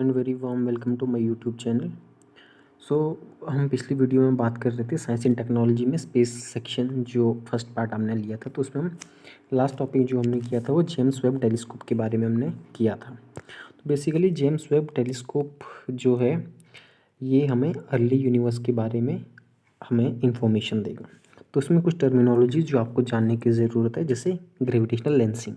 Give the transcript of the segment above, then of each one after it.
And very warm welcome to my YouTube channel. So हम पिछली video में बात कर रहे थे साइंस एंड टेक्नोलॉजी में स्पेस सेक्शन, जो फर्स्ट पार्ट हमने लिया था। तो उसमें हम लास्ट टॉपिक जो हमने किया था वो जेम्स वेब टेलीस्कोप के बारे में हमने किया था। तो बेसिकली जेम्स वेब टेलीस्कोप जो है ये हमें अर्ली यूनिवर्स के बारे में हमें इंफॉर्मेशन देगा। तो उसमें कुछ टर्मिनोलॉजी जो आपको जानने की ज़रूरत है, जैसे ग्रेविटेशनल लेंसिंग।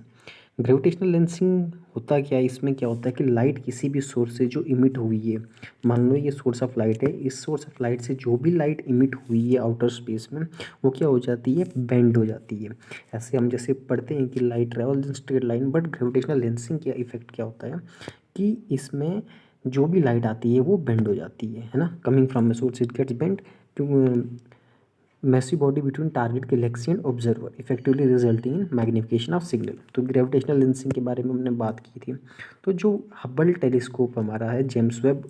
ग्रेविटेशनल लेंसिंग होता क्या है, इसमें क्या होता है कि लाइट किसी भी सोर्स से जो इमिट हुई है, मान लो ये सोर्स ऑफ लाइट है, इस सोर्स ऑफ लाइट से जो भी लाइट इमिट हुई है आउटर स्पेस में, वो क्या हो जाती है, बेंड हो जाती है। ऐसे हम जैसे पढ़ते हैं कि light travels in straight line, but gravitational lensing का इफेक्ट क्या होता है कि इसमें जो भी लाइट आती है वो बेंड हो जाती है ना। Coming from a source it gets bend to massive body between target galaxy and observer effectively resulting in magnification of signal. तो ग्रेविटेशनल लेंसिंग के बारे में हमने बात की थी। तो जो हबल टेलीस्कोप हमारा है, जेम्स वेब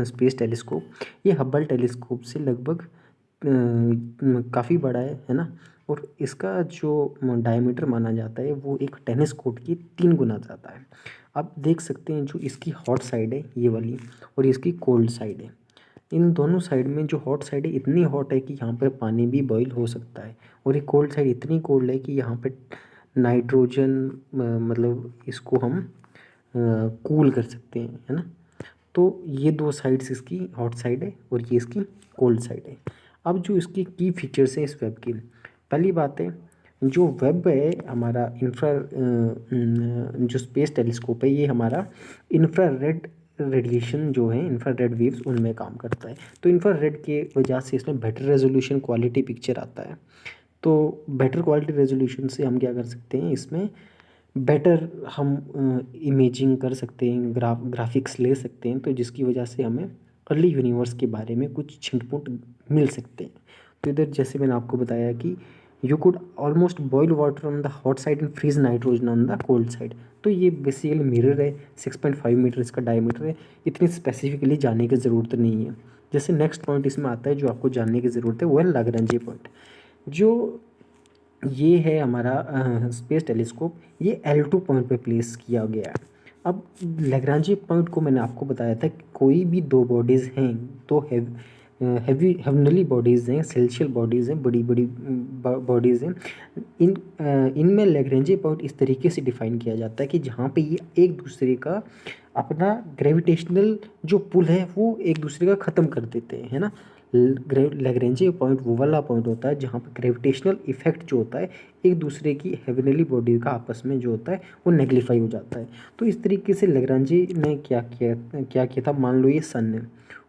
स्पेस टेलीस्कोप, ये हबल टेलीस्कोप से लगभग काफ़ी बड़ा है ना। और इसका जो डायमीटर माना जाता है वो एक टेनिस कोर्ट की 3 गुना ज़्यादा है। आप देख सकते हैं जो इसकी हॉट साइड है ये वाली, और इसकी कोल्ड साइड है। इन दोनों साइड में जो हॉट साइड है इतनी हॉट है कि यहाँ पर पानी भी बॉईल हो सकता है, और ये कोल्ड साइड इतनी कोल्ड है कि यहाँ पे नाइट्रोजन मतलब इसको हम कूल कर सकते हैं, है ना। तो ये दो साइड्स इसकी हॉट साइड है और ये इसकी कोल्ड साइड है। अब जो इसकी की फीचर्स हैं इस वेब की, पहली बात है जो वेब है हमारा जो स्पेस टेलीस्कोप है ये हमारा इंफ्रारेड रेडिएशन जो है, इंफ्रारेड वेव्स उनमें काम करता है। तो इंफ्रारेड के वजह से इसमें बेटर रेजोल्यूशन क्वालिटी पिक्चर आता है। तो बेटर क्वालिटी रेजोल्यूशन से हम क्या कर सकते हैं, इसमें बेटर हम इमेजिंग कर सकते हैं, ग्राफिक्स ले सकते हैं, तो जिसकी वजह से हमें अर्ली यूनिवर्स के बारे में कुछ छिंटपुट मिल सकते हैं। तो इधर जैसे मैंने आपको बताया कि you could almost boil water on the hot side and freeze nitrogen on the cold side. तो ये बेसिकली मिरर है, 6.5 मीटर इसका डायमीटर है। इतनी स्पेसिफिकली जानने की ज़रूरत नहीं है। जैसे नेक्स्ट पॉइंट इसमें आता है जो आपको जानने की ज़रूरत है, वो है लाग्रांजे पॉइंट। जो ये है हमारा स्पेस टेलीस्कोप, ये L2 पॉइंट पे प्लेस किया गया है। अब लैग्रांजे पॉइंट को मैंने आपको बताया था कि कोई भी दो बॉडीज़ हैं, तो हेवनली बॉडीज़ हैं, सेल्शियल बॉडीज़ हैं, बड़ी बड़ी बॉडीज़ हैं, इनमें लैग्रांजे पॉइंट इस तरीके से डिफाइन किया जाता है कि जहाँ पे ये एक दूसरे का अपना ग्रेविटेशनल जो पुल है वो एक दूसरे का ख़त्म कर देते हैं, है ना। लैग्रेंजे पॉइंट वो वाला पॉइंट होता है जहाँ पर ग्रेविटेशनल इफेक्ट जो होता है एक दूसरे की हेवनली बॉडी का आपस में जो होता है वो नेगलीफाई हो जाता है। तो इस तरीके से लैग्रांजे ने क्या किया था, मान लो ये सन है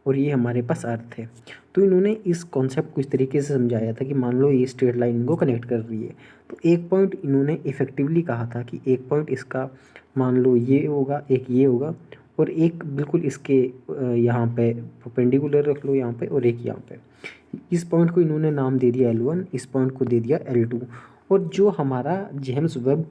और ये हमारे पास अर्थ है। तो इन्होंने इस कॉन्सेप्ट को इस तरीके से समझाया था कि मान लो ये स्ट्रेट लाइन इनको कनेक्ट कर रही है, तो एक पॉइंट इन्होंने इफेक्टिवली कहा था कि एक पॉइंट इसका मान लो ये होगा, एक ये होगा, और एक बिल्कुल इसके यहाँ पे परपेंडिकुलर रख लो यहाँ पे, और एक यहाँ पे। इस पॉइंट को इन्होंने नाम दे दिया L1, इस पॉइंट को दे दिया L2। और जो हमारा जेम्स वेब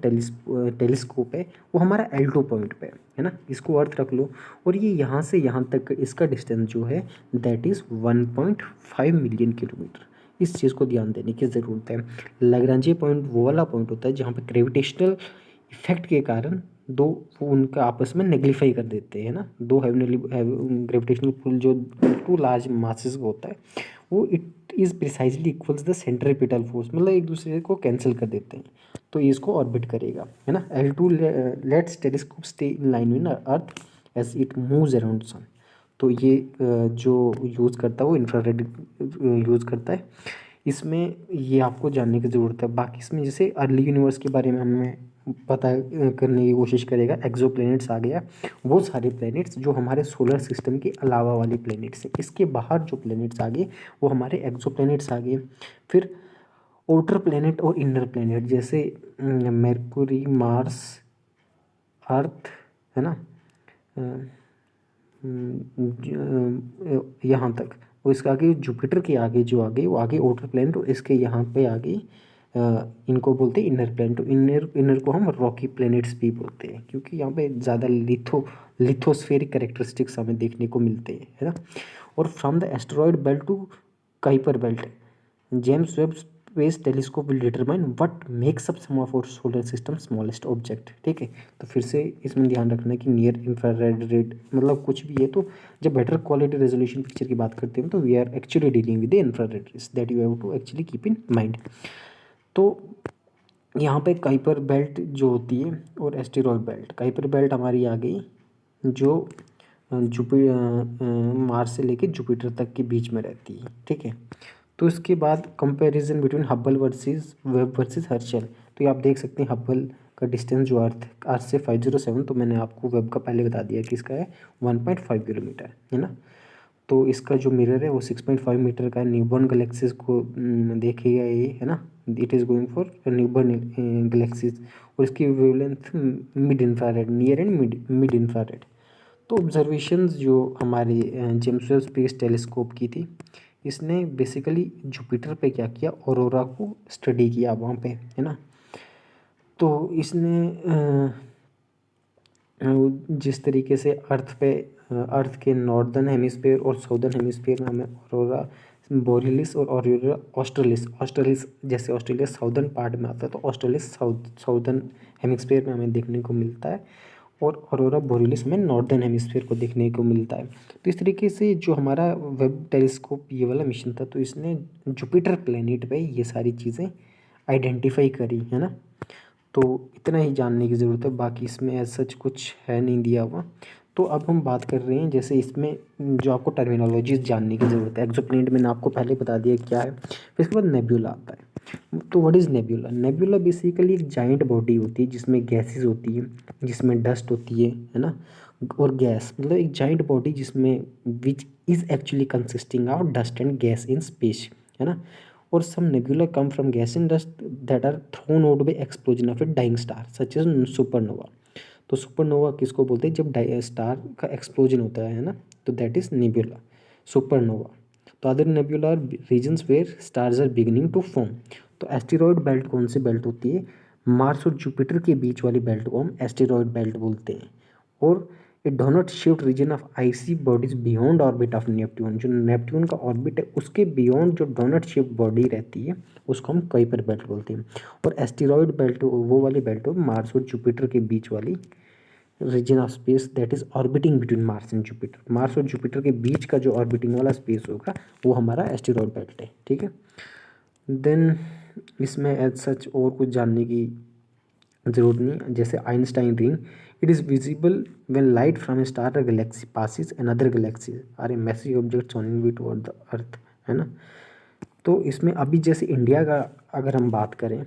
टेलीस्कोप है वो हमारा L2 पॉइंट पे है ना, इसको अर्थ रख लो। और ये यहाँ से यहाँ तक इसका डिस्टेंस जो है दैट इज़ 1.5 मिलियन किलोमीटर। इस चीज़ को ध्यान देने की ज़रूरत है। लैग्रांजे पॉइंट वो वाला पॉइंट होता है जहाँ पर ग्रेविटेशनल इफेक्ट के कारण दो वो उनका आपस में नेगलीफाई कर देते हैं ना। दो हेवनली ग्रेविटेशनल पुल जो टू लार्ज मासेस होता है वो it is precisely equals the centripetal force, मतलब एक दूसरे को कैंसिल कर देते हैं, तो ये इसको ऑर्बिट करेगा, है ना। L2 lets telescope stay in line with earth as it moves around sun. तो ये जो यूज़ करता है वो इंफ्रारेड यूज़ करता है। इसमें ये आपको जानने की ज़रूरत है। बाकी इसमें जैसे अर्ली यूनिवर्स के बारे में हमें पता करने की कोशिश करेगा। एक्सो प्लैनेट्स आ गया, वो सारे प्लैनेट्स जो हमारे सोलर सिस्टम के अलावा वाले प्लैनेट्स हैं, इसके बाहर जो प्लैनेट्स आ गए वो हमारे एक्सो प्लैनेट्स आ गए। फिर आउटर प्लैनेट और इनर प्लैनेट जैसे मरकुरी, मार्स, अर्थ, है ना, यहाँ तक। और इसके आगे जुपिटर के आगे जो आगे वो आगे आउटर प्लैनेट, और इसके यहाँ पे आगे इनको बोलते हैं इनर प्लैनेट। तो इनर को हम रॉकी प्लैनेट्स भी बोलते हैं क्योंकि यहाँ पे ज़्यादा लिथोस्फेरिक कैरेक्टरिस्टिक्स हमें देखने को मिलते हैं, है ना। और from the asteroid belt to Kuiper belt, James Webb space telescope will determine what makes up some of our solar system smallest object. ठीक है, तो फिर से इसमें ध्यान रखना है कि नियर इंफ्रारेड रेड मतलब कुछ भी है, तो जब बेटर क्वालिटी रेजोल्यूशन पिक्चर की बात करते हैं तो we are actually dealing with the infrared rays, that you have to actually keep in mind. तो यहाँ पे काइपर बेल्ट जो होती है और एस्टेरॉयड बेल्ट, काइपर बेल्ट हमारी आ गई जो मार्स से लेके जुपिटर तक के बीच में रहती है। ठीक है, तो इसके बाद comparison between Hubble versus Webb versus Herschel. तो ये आप देख सकते हैं हब्बल का डिस्टेंस जो अर्थ से 507, तो मैंने आपको वेब का पहले बता दिया कि इसका है 1.5 किलोमीटर, है ना। तो इसका जो मिरर है वो 6.5 मीटर का है। न्यूबॉर्न गैलेक्सीज को देखेगा ये, है ना, it is going for newborn galaxies, और इसकी wavelength mid infrared, near and mid infrared. तो ऑब्जर्वेशंस जो हमारे जेम्स वेब स्पेस टेलीस्कोप की थी, इसने बेसिकली जुपिटर पे क्या किया, ऑरोरा को स्टडी किया वहाँ पे, है ना। तो इसने जिस तरीके से अर्थ के नॉर्दर्न हेमिस्फीयर और साउदर्न हेमिस्फीयर में हमें ऑरोरा बोरियलिस और ऑरोरा ऑस्ट्रेलिस जैसे ऑस्ट्रेलिया साउदर्न पार्ट में आता है, तो ऑस्ट्रेलिस साउदर्न हेमिस्फीयर में हमें देखने को मिलता है, और ऑरोरा बोरियलिस में नॉर्दर्न हेमिस्फीयर को देखने को मिलता है। तो इस तरीके से जो हमारा वेब टेलीस्कोप ये वाला मिशन था, तो इसने जुपिटर प्लेनेट पे ये सारी चीज़ें आइडेंटिफाई करी, है ना। तो इतना ही जानने की ज़रूरत है, बाकी इसमें एज सच कुछ है नहीं दिया हुआ। तो अब हम बात कर रहे हैं, जैसे इसमें जो आपको टर्मिनोलॉजीज जानने की ज़रूरत है। एक्सोप्लैनेट मैंने आपको पहले बता दिया क्या है, फिर इसके बाद नेब्यूला आता है। तो what is nebula? Nebula basically एक जाइंट बॉडी होती है जिसमें गैसेज होती है, जिसमें डस्ट होती है ना, और गैस, मतलब एक जाइंट बॉडी जिसमें which is actually consisting of dust and gas in space, है ना। और some nebula come from gas and dust that are thrown out by explosion of a dying star such as supernova। तो supernova किसको बोलते हैं? जब star का explosion होता है ना, तो दैट इज नेबुला, सुपरनोवा। तो other nebula are regions where stars are beginning to form. तो एस्टेरॉयड बेल्ट कौन सी बेल्ट होती है? मार्स और जुपिटर के बीच वाली बेल्ट को हम एस्टेरॉयड बेल्ट बोलते हैं। और it do not shift region of icy bodies beyond orbit of Neptune. जो नेपट्यून का ऑर्बिट है उसके बियॉन्ड जो डोनट शिफ्ट बॉडी रहती है उसको हम कुइपर बेल्ट बोलते हैं। और एस्टेरॉयड बेल्ट वो वाली बेल्ट हो मार्स और जुपिटर के बीच वाली region of space that is orbiting between Mars and Jupiter. Mars और जुपिटर के बीच का जो ऑर्बिटिंग वाला स्पेस होगा वो हमारा एस्टेरॉयड बेल्ट है। ठीक है, देन इसमें एज सच और कुछ जानने की ज़रूरत नहीं। जैसे Einstein ring, it is visible when light from a star or galaxy passes another galaxy or a massive object on way toward the earth, है ना। तो इसमें अभी जैसे इंडिया का अगर हम बात करें,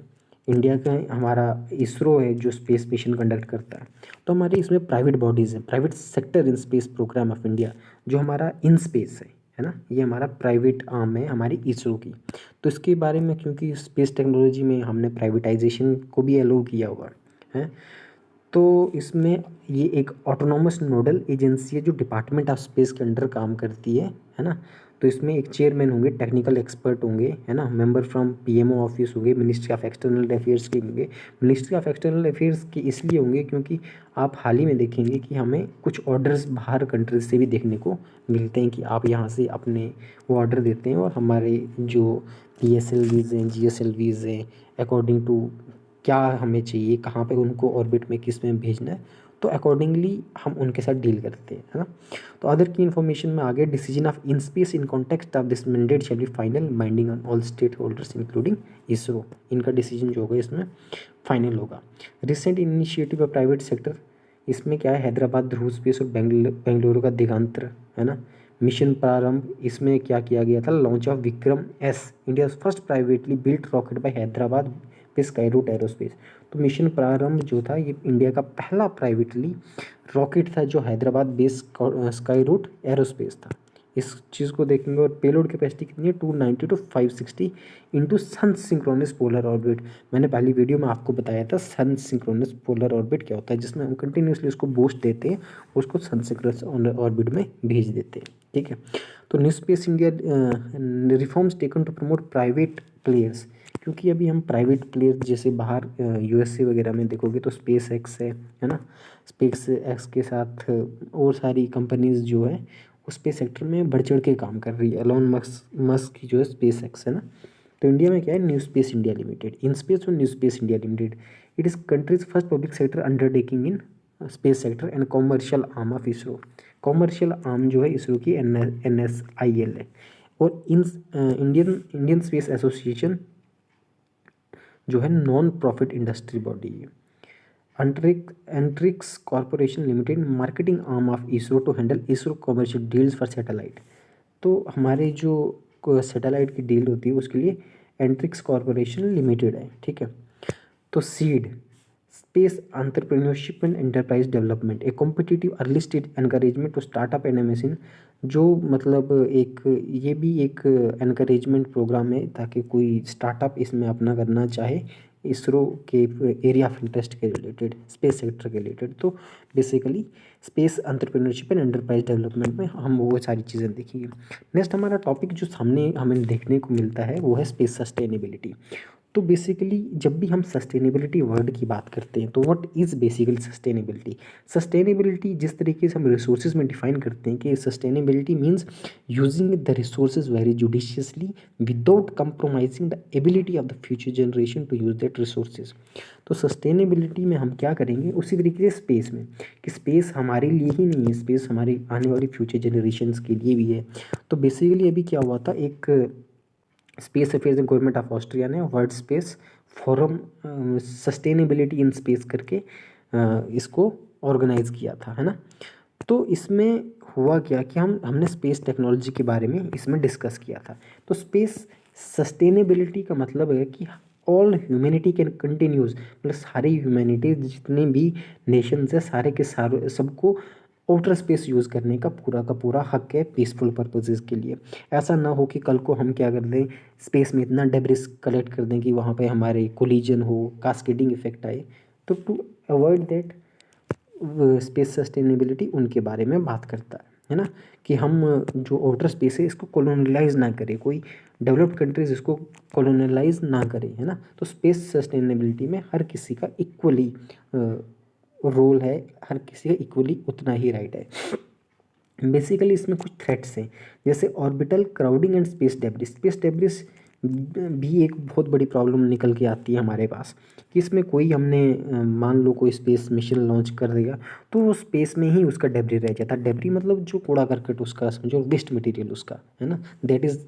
इंडिया का हमारा इसरो है जो स्पेस मिशन कंडक्ट करता है। तो हमारे इसमें प्राइवेट बॉडीज़ हैं, private sector in space programme of India जो हमारा इन स्पेस है ना, ये हमारा प्राइवेट आर्म है हमारी इसरो की। तो इसके बारे में क्योंकि स्पेस टेक्नोलॉजी में हमने प्राइवेटाइजेशन को भी अलाउ किया हुआ है, तो इसमें ये एक ऑटोनॉमस नोडल एजेंसी है जो डिपार्टमेंट ऑफ स्पेस के अंडर काम करती है ना। तो इसमें एक चेयरमैन होंगे, टेक्निकल एक्सपर्ट होंगे, है ना, मेंबर फ्रॉम पीएमओ ऑफिस होंगे, मिनिस्ट्री ऑफ एक्सटर्नल अफेयर्स के होंगे। मिनिस्ट्री ऑफ एक्सटर्नल अफेयर्स के इसलिए होंगे क्योंकि आप हाल ही में देखेंगे कि हमें कुछ ऑर्डर्स बाहर कंट्रीज से भी देखने को मिलते हैं कि आप यहाँ से अपने वो ऑर्डर देते हैं और हमारे जो PSLVs हैं, GSLVs हैं, अकॉर्डिंग टू क्या हमें चाहिए, कहाँ पे उनको ऑर्बिट में किस में भेजना है, तो अकॉर्डिंगली हम उनके साथ डील करते हैं, है ना। तो अदर की इन्फॉर्मेशन में आगे decision of in space in context of this mandate shall be final binding on all state holders including ISRO. इनका डिसीजन जो होगा इसमें फाइनल होगा। Recent initiative of private sector, इसमें क्या है, हैदराबाद ध्रुव स्पेस और बेंगलुरु का दिगांतर, है ना, मिशन प्रारंभ। इसमें क्या किया गया था? Launch of Vikram S, India first privately built rocket by Hyderabad पे स्काई रूट एरोस्पेस। तो मिशन प्रारंभ जो था ये इंडिया का पहला प्राइवेटली रॉकेट था जो हैदराबाद बेस्ड स्काई रूट एरोस्पेस था। इस चीज़ को देखेंगे। और पेलोड कैपेसिटी कितनी है? 290 to 560 into sun synchronous polar orbit. मैंने पहली वीडियो में आपको बताया था सन सिंक्रोनस पोलर ऑर्बिट क्या होता है, जिसमें हम कंटिन्यूसली उसको बूस्ट देते हैं, उसको सन सिंक्रोनस ऑर्बिट में भेज देते हैं। ठीक है, तो new space India reforms taken to promote private players, क्योंकि अभी हम प्राइवेट प्लेयर जैसे बाहर USA वगैरह में देखोगे तो स्पेस एक्स है ना, स्पेस एक्स के साथ और सारी कंपनीज जो है उस स्पेस सेक्टर में बढ़ चढ़ के काम कर रही है। एलोन मस्क की जो है स्पेस एक्स, है ना। तो इंडिया में क्या है, new space India limited, in space और new space India limited, it is countries first public sector undertaking in space sector and commercial arm of ISRO. Commercial arm जो है इसरो की NSIL है। और इंडियन स्पेस एसोसिएशन जो है नॉन प्रॉफिट इंडस्ट्री बॉडी है। Antrix corporation limited marketing arm of ISRO to handle ISRO commercial deals for satellite. तो हमारे जो सैटेलाइट की डील होती है उसके लिए एंट्रिक्स कॉरपोरेशन लिमिटेड है, ठीक है। तो seed space entrepreneurship and enterprise development, a competitive early stage encouragement to startup and MSME, जो मतलब एक ये भी एक एनकरेजमेंट प्रोग्राम है ताकि कोई स्टार्टअप इसमें अपना करना चाहे इसरो के एरिया ऑफ इंटरेस्ट के रिलेटेड, स्पेस सेक्टर के रिलेटेड। तो basically space entrepreneurship and enterprise development में हम वो सारी चीज़ें देखेंगे। नेक्स्ट हमारा टॉपिक जो सामने हमें देखने को मिलता है वो है स्पेस सस्टेनेबिलिटी। तो बेसिकली जब भी हम सस्टेनेबिलिटी वर्ड की बात करते हैं तो what is basically sustainability. Sustainability जिस तरीके से हम रिसोर्सेज में डिफाइन करते हैं कि sustainability means using the resources very judiciously without compromising the ability of the future generation to use that resources. तो सस्टेनेबिलिटी में हम क्या करेंगे उसी तरीके से स्पेस में, कि स्पेस हमारे लिए ही नहीं है, स्पेस हमारी आने वाली फ्यूचर जनरेशन्स के लिए भी है। तो बेसिकली अभी क्या हुआ था, एक space affairs and government of Austria ने world space forum sustainability in space करके इसको ऑर्गेनाइज किया था, है ना। तो इसमें हुआ क्या कि हमने स्पेस टेक्नोलॉजी के बारे में इसमें डिस्कस किया था। तो स्पेस सस्टेनेबिलिटी का मतलब है कि ऑल ह्यूमैनिटी कैन कंटिन्यूज, मतलब सारी ह्यूमैनिटी जितने भी नेशंस है सारे के सारे सबको आउटर स्पेस यूज़ करने का पूरा हक है पीसफुल पर्पसेस के लिए। ऐसा ना हो कि कल को हम क्या कर दें, स्पेस में इतना डेब्रिस कलेक्ट कर दें कि वहाँ पे हमारे कोलिजन हो, कास्केडिंग इफेक्ट आए। तो to avoid that space sustainability उनके बारे में बात करता है ना, कि हम जो आउटर स्पेस है इसको कॉलोनलाइज ना करें, कोई डेवलप्ड कंट्रीज इसको कॉलोनलाइज ना करें, है ना। तो स्पेस सस्टेनेबिलिटी में हर किसी का इक्वली रोल है, हर किसी का इक्वली उतना ही राइट है। बेसिकली इसमें कुछ थ्रेट्स हैं जैसे orbital crowding and space debris. Space debris भी एक बहुत बड़ी प्रॉब्लम निकल के आती है हमारे पास, कि इसमें कोई हमने मान लो कोई स्पेस मिशन लॉन्च कर देगा तो वो स्पेस में ही उसका डेब्री रह जाता है। डेब्री मतलब जो कूड़ा करकट उसका समझो, वेस्ट मटेरियल उसका, है ना, that is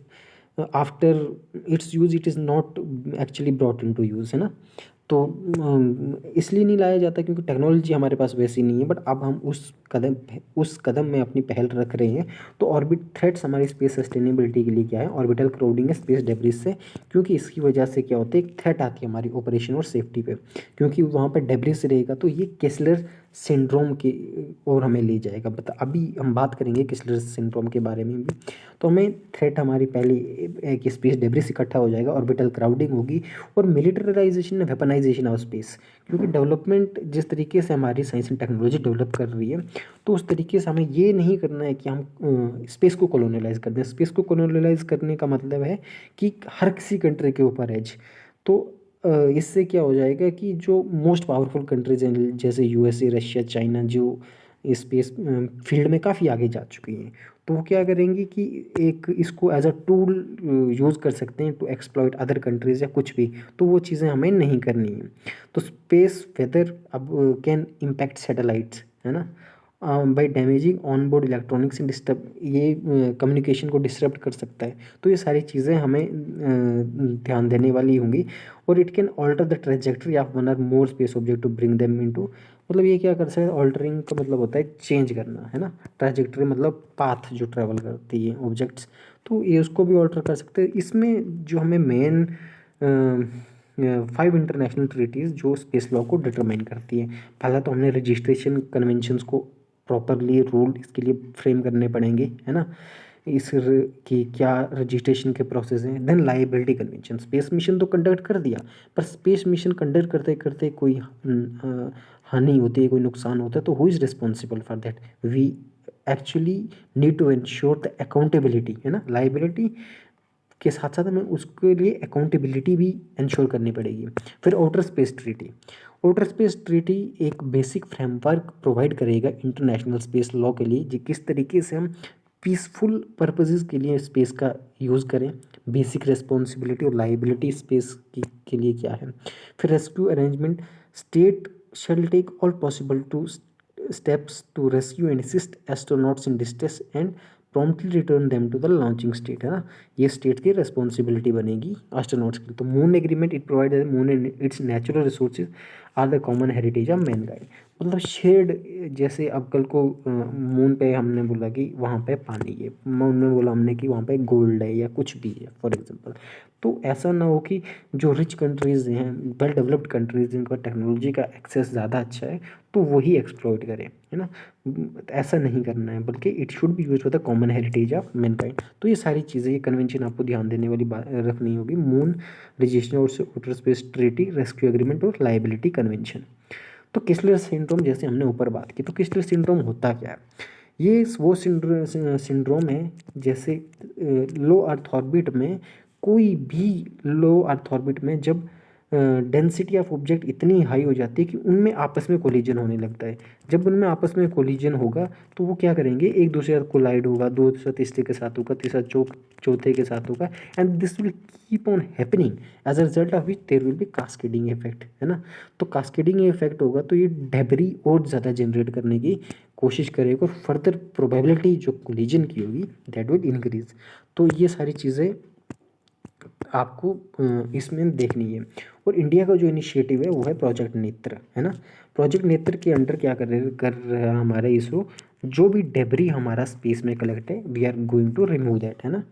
after its use it is not actually brought in to use, है ना। तो इसलिए नहीं लाया जाता क्योंकि टेक्नोलॉजी हमारे पास वैसी नहीं है। बट अब हम उस कदम में अपनी पहल रख रहे हैं। तो ऑर्बिट थ्रेट्स हमारी स्पेस सस्टेनेबिलिटी के लिए क्या है, ऑर्बिटल क्राउडिंग है स्पेस डेब्रिस से, क्योंकि इसकी वजह से क्या होता है, एक थ्रेट आती है हमारी ऑपरेशन और सेफ्टी पे, क्योंकि वहाँ पर डेब्रिस रहेगा तो ये केसलर सिंड्रोम के और हमें ले जाएगा। अभी हम बात करेंगे केसलर सिंड्रोम के बारे में भी। तो हमें थ्रेट हमारी पहली एक स्पेस डेब्रिस इकट्ठा हो जाएगा, ऑर्बिटल क्राउडिंग होगी और मिलिटराइजेशन वेपनाइजेशन ऑफ स्पेस, क्योंकि डेवलपमेंट जिस तरीके से हमारी साइंस एंड टेक्नोलॉजी डेवलप कर रही है तो उस तरीके से हमें ये नहीं करना है कि हम स्पेस को कॉलोनलाइज कर दें। स्पेस को कॉलोनलाइज करने का मतलब है कि हर किसी कंट्री के ऊपर एज। तो इससे क्या हो जाएगा कि जो मोस्ट पावरफुल कंट्रीज हैं जैसे यूएसए, रशिया, चाइना, जो स्पेस फील्ड में काफ़ी आगे जा चुकी हैं, तो वो क्या करेंगे कि एक इसको एज अ टूल यूज़ कर सकते हैं टू एक्सप्लॉइट अदर कंट्रीज़ या कुछ भी। तो वो चीज़ें हमें नहीं करनी है। तो स्पेस वेदर अब कैन इम्पैक्ट सैटेलाइट्स, है ना, by damaging on board electronics and disturb, ये कम्युनिकेशन को डिस्टर्ब कर सकता है। तो ये सारी चीज़ें हमें ध्यान देने वाली होंगी। और it can alter the trajectory of one or more space object to bring them into, मतलब ये क्या कर सकते हैं, ऑल्टरिंग का मतलब होता है चेंज करना, है ना। ट्रेजेक्ट्री मतलब पाथ जो ट्रेवल करती है ऑब्जेक्ट्स, तो ये उसको भी ऑल्टर कर सकते हैं। इसमें जो हमें मेन 5 इंटरनेशनल ट्रीटीज़ जो स्पेस लॉ को डिटरमाइन करती है। पहला तो हमने रजिस्ट्रेशन कन्वेंशंस को प्रॉपरली रूल इसके लिए फ्रेम करने पड़ेंगे, है ना, इस कि क्या रजिस्ट्रेशन के प्रोसेस हैं। Then liability convention, space mission तो कंडक्ट कर दिया पर स्पेस मिशन कंडक्ट करते करते कोई हानि होती है, कोई नुकसान होता है, तो who is responsible for that. We actually need to ensure the accountability, है ना। लाइबिलिटी के साथ साथ हमें उसके लिए अकाउंटेबिलिटी भी इंश्योर करनी पड़ेगी। फिर outer space treaty, outer space treaty एक बेसिक फ्रेमवर्क प्रोवाइड करेगा इंटरनेशनल स्पेस लॉ के लिए, जो किस तरीके से हम पीसफुल पर्पसेस के लिए स्पेस का यूज़ करें, बेसिक रेस्पॉन्सिबिलिटी और लाइबिलिटी स्पेस के लिए क्या है। फिर rescue arrangement, state shall take all possible to steps to rescue and assist astronauts in distress and promptly return them to the launching state, है ना। ये स्टेट की रेस्पॉन्सिबिलिटी बनेगी एस्ट्रोनॉट्स के लिए। तो moon agreement, it provide moon and its natural resources are the common heritage of mankind. मतलब shared, जैसे अब कल को मून पे हमने बोला कि वहाँ पे पानी है, मून में बोला हमने कि वहाँ पे गोल्ड है या कुछ भी है फॉर एग्जांपल, तो ऐसा ना हो कि जो रिच कंट्रीज़ हैं, वेल डेवलप्ड कंट्रीज़ जिनका टेक्नोलॉजी का एक्सेस ज़्यादा अच्छा है, तो वही एक्सप्लॉइट करें, है ना। ऐसा नहीं करना है, बल्कि it should be use for the common heritage of Mankind. तो ये सारी चीज़ें, ये कन्वेंशन आपको ध्यान देने वाली बात रखनी होगी। मून रजिस्ट्रेशन और outer space treaty, rescue agreement और लाइबिलिटी कन्वेंशन। तो किसलर सिंड्रोम, जैसे हमने ऊपर बात की, तो किसलर सिंड्रोम होता क्या है। ये वो सिंड्रोम है, जैसे लो अर्थ ऑर्बिट में, कोई भी लो अर्थ ऑर्बिट में जब डेंसिटी ऑफ ऑब्जेक्ट इतनी हाई हो जाती है कि उनमें आपस में कोलिजन होने लगता है। जब उनमें आपस में कोलिजन होगा तो वो क्या करेंगे, एक दूसरे के साथ कोलाइड होगा, दूसरा तीसरे के साथ होगा, तीसरा चौथे के साथ होगा, and this will keep on happening, as a result of which there will be cascading effect, है ना। तो कास्केडिंग इफेक्ट होगा तो ये डेबरी और ज़्यादा जनरेट करने की कोशिश करेगा और फर्दर प्रोबेबिलिटी जो कोलिजन की होगी दैट विल इंक्रीज। तो ये सारी चीज़ें आपको इसमें देखनी है। और इंडिया का जो इनिशिएटिव है वो है प्रोजेक्ट नेत्र, है ना। प्रोजेक्ट नेत्र के अंडर क्या कर रहा है हमारा इसरो, जो भी डेबरी हमारा स्पेस में कलेक्ट है we are going to remove that, है ना।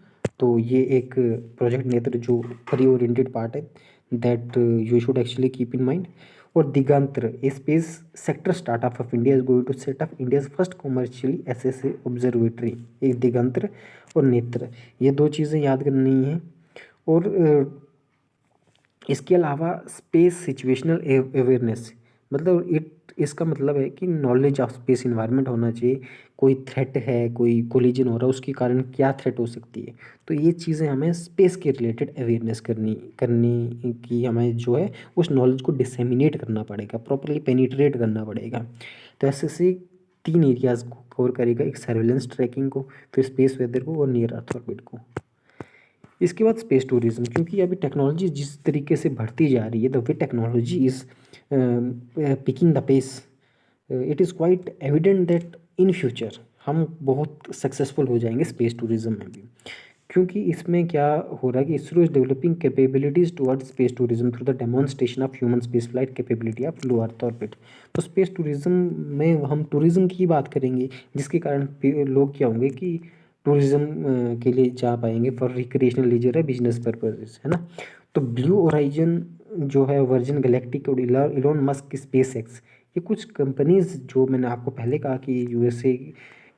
तो ये एक प्रोजेक्ट नेत्र जो परी ओरिएंटेड पार्ट है, that you should actually keep in mind. और Digantara, a space sector startup of India is going to set up India's first commercially SSA observatory. एक दिगंत्र और नेत्र, ये दो चीज़ें याद करनी है। और इसके अलावा स्पेस सिचुएशनल अवेयरनेस, मतलब इसका मतलब है कि नॉलेज ऑफ स्पेस इन्वायरमेंट होना चाहिए। कोई थ्रेट है, कोई कोलिजन हो रहा है, उसके कारण क्या थ्रेट हो सकती है, तो ये चीज़ें हमें स्पेस के रिलेटेड अवेयरनेस करनी करनी की हमें जो है उस नॉलेज को डिसेमिनेट करना पड़ेगा, प्रॉपरली पेनिट्रेट करना पड़ेगा। तो ऐसे 3 एरियाज़ को कवर करेगा, एक सर्वेलेंस ट्रैकिंग को, फिर स्पेस वेदर को और नियर अर्थ ऑर्बिट को। इसके बाद स्पेस टूरिज्म, क्योंकि अभी टेक्नोलॉजी जिस तरीके से बढ़ती जा रही है, the way technology is picking the pace, it is quite evident that in future हम बहुत सक्सेसफुल हो जाएंगे स्पेस टूरिज्म में भी। क्योंकि इसमें क्या हो रहा है कि ISRO is developing capabilities towards space tourism through the demonstration of human space flight capability of low earth orbit. तो स्पेस टूरिज्म में हम टूरिज्म की बात करेंगे, जिसके कारण लोग क्या होंगे कि टूरिज्म के लिए जा पाएंगे फॉर रिक्रिएशनल लीजर है, बिजनेस पर्पजेज, है ना। तो ब्लू ओराइजन जो है, वर्जिन गैलेक्टिक और इलॉन मस्क स्पेस एक्स, ये कुछ कंपनीज जो मैंने आपको पहले कहा कि यूएसए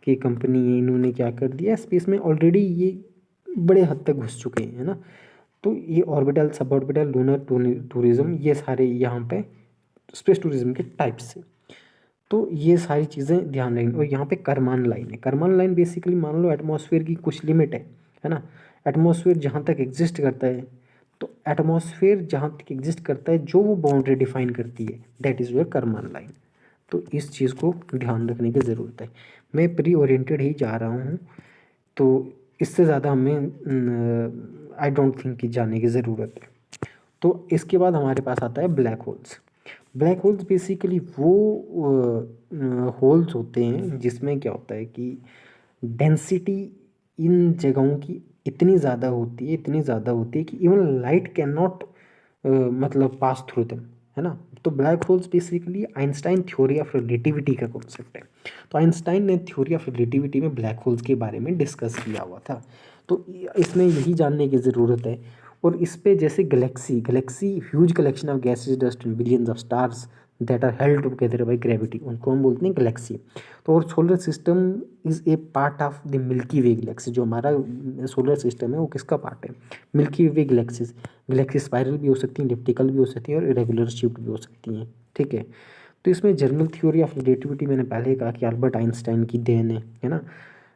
की कंपनी है, इन्होंने क्या कर दिया स्पेस में ऑलरेडी ये बड़े हद तक घुस चुके हैं, है ना। तो ये orbital, sub orbital, lunar tourism, ये सारे यहाँ पे स्पेस टूरिज्म के टाइप्स हैं। तो ये सारी चीज़ें ध्यान रखेंगे। और यहाँ पे करमान लाइन है। करमान लाइन बेसिकली मान लो एटमॉस्फेयर की कुछ लिमिट है ना। एटमॉस्फेयर जहाँ तक एग्जिस्ट करता है, तो एटमॉस्फेयर जहाँ तक एग्जिस्ट करता है जो वो बाउंड्री डिफाइन करती है, दैट इज़ योर करमान लाइन। तो इस चीज़ को ध्यान रखने की ज़रूरत है। मैं प्री ओरिएंटेड ही जा रहा हूँ, तो इससे ज़्यादा हमें आई डोंट थिंक कि जाने की ज़रूरत है। तो इसके बाद हमारे पास आता है black holes. Black holes basically वो होल्स होते हैं जिसमें क्या होता है कि डेंसिटी इन जगहों की इतनी ज़्यादा होती है, इतनी ज़्यादा होती है कि इवन लाइट कैन नॉट मतलब पास थ्रू देम, है ना। तो black holes basically Einstein theory of relativity का कॉन्सेप्ट है। तो आइंस्टाइन ने थ्योरी ऑफ रिलेटिविटी में ब्लैक होल्स के बारे में डिस्कस किया हुआ था। तो इसमें यही जानने की ज़रूरत है। और इस पे जैसे galaxy huge collection of gases, dust and billions of stars that are held together by gravity, उनको हम बोलते हैं गैलेक्सी। तो और solar system is a part of the Milky Way galaxy. जो हमारा सोलर सिस्टम है वो किसका पार्ट है, Milky Way galaxies. Galaxy spiral भी हो सकती हैं, इलिप्टिकल भी हो सकती हैं और इरेगुलर शेप्ड भी हो सकती हैं, ठीक है। तो इसमें जनरल थ्योरी ऑफ रिलेटिविटी मैंने पहले कहा कि अल्बर्ट आइंस्टाइन की देन है ना।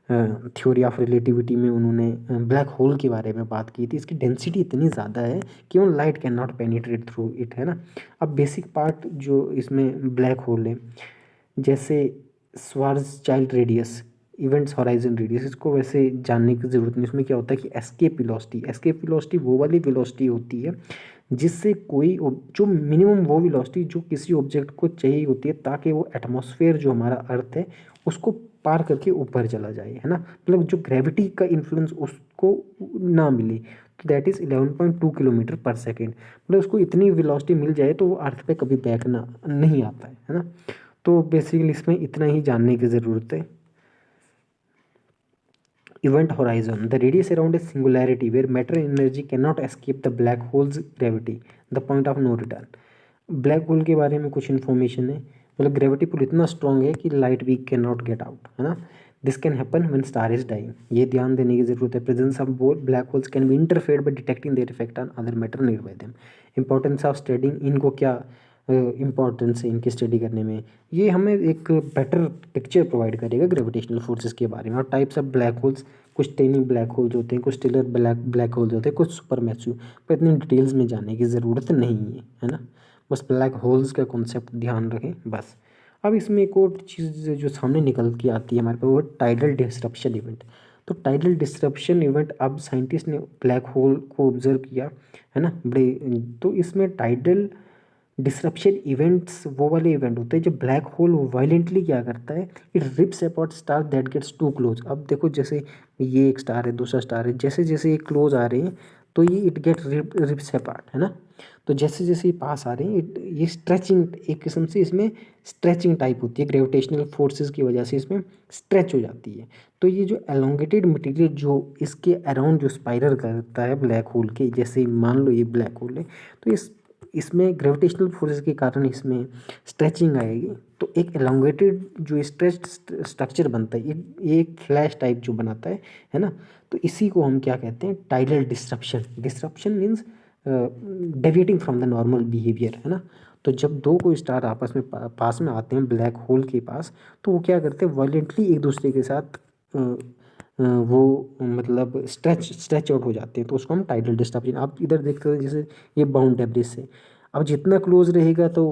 थ्योरी ऑफ रिलेटिविटी में उन्होंने ब्लैक होल के बारे में बात की थी। इसकी डेंसिटी इतनी ज़्यादा है कि वो light can not penetrate through it, है ना। अब बेसिक पार्ट जो इसमें ब्लैक होल है, जैसे Schwarzschild radius, events horizon radius, इसको वैसे जानने की ज़रूरत नहीं। इसमें क्या होता है कि एस्केप वेलोसिटी वो वाली वेलोसिटी होती है जिससे कोई जो मिनिमम वो वेलोसिटी जो किसी ऑब्जेक्ट को चाहिए होती है ताकि वो एटमॉस्फेयर जो हमारा अर्थ है उसको पार करके ऊपर चला जाए, है ना, मतलब जो ग्रेविटी का इन्फ्लुएंस उसको ना मिले। तो दैट इज़ 11.2 किलोमीटर पर सेकेंड, मतलब उसको इतनी वेलोसिटी मिल जाए तो वो अर्थ पे कभी बैक ना नहीं आता है ना। तो बेसिकली इसमें इतना ही जानने की ज़रूरत है। Event horizon: the radius around a singularity where matter and energy cannot escape the black hole's gravity, the point of no return। Black hole के बारे में कुछ इन्फॉर्मेशन है, मतलब ग्रेविटी पुल इतना स्ट्रॉन्ग है कि लाइट भी कैन नॉट गेट आउट, है ना। This can happen when star is dying, ये ध्यान देने की जरूरत है। Presence of black holes can be interfered by detecting their effect on other matter near by them. Importance of studying, इनको क्या इम्पॉर्टेंस है इनकी स्टडी करने में, ये हमें एक बेटर पिक्चर प्रोवाइड करेगा ग्रेविटेशनल फोर्सेस के बारे में। और टाइप्स ऑफ ब्लैक होल्स, कुछ टेनी ब्लैक होल्स होते हैं, कुछ स्टेलर ब्लैक होल्स होते हैं, कुछ सुपर मैसिव, पर इतनी डिटेल्स में जाने की ज़रूरत नहीं है ना। बस ब्लैक होल्स का कॉन्सेप्ट ध्यान रखें बस। अब इसमें एक और चीज़ जो सामने निकल के आती है हमारे पास, वो है टाइडल डिस्रप्शन इवेंट। तो टाइडल डिस्रप्शन इवेंट, अब साइंटिस्ट ने ब्लैक होल को ऑब्जर्व किया, है ना, बड़े, तो इसमें टाइडल डिसरप्शन इवेंट्स वो वाले इवेंट होते हैं जब ब्लैक होल वायलेंटली क्या करता है, it rips apart star that gets too close. अब देखो जैसे ये एक स्टार है, दूसरा स्टार है, जैसे जैसे ये क्लोज आ रहे हैं तो ये इट गेट रिप्स अपार्ट, है ना। तो जैसे जैसे ये पास आ रहे हैं ये स्ट्रेचिंग, एक किस्म से इसमें स्ट्रेचिंग टाइप होती है, ग्रेविटेशनल फोर्सेस की वजह से इसमें स्ट्रेच हो जाती है। तो ये जो एलोंगेटेड मटेरियल जो इसके अराउंड जो स्पाइरल करता है ब्लैक होल के, जैसे मान लो ये ब्लैक होल है, तो इसमें ग्रेविटेशनल फोर्सेस के कारण इसमें स्ट्रेचिंग आएगी, तो एक एलोंगेटेड जो स्ट्रेच स्ट्रक्चर बनता है, ये एक फ्लैश टाइप जो बनाता है ना। तो इसी को हम क्या कहते हैं, tidal disruption. Disruption means deviating from the normal behaviour, है ना। तो जब दो कोई स्टार आपस में पास में आते हैं ब्लैक होल के पास, तो वो क्या करते हैं, वायलेंटली एक दूसरे के साथ वो मतलब स्ट्रेच आउट हो जाते हैं, तो उसको हम टाइडल डिस्टर्बेंस। आप इधर देखते हो जैसे ये बाउंड डेब्रिस से, अब जितना क्लोज रहेगा तो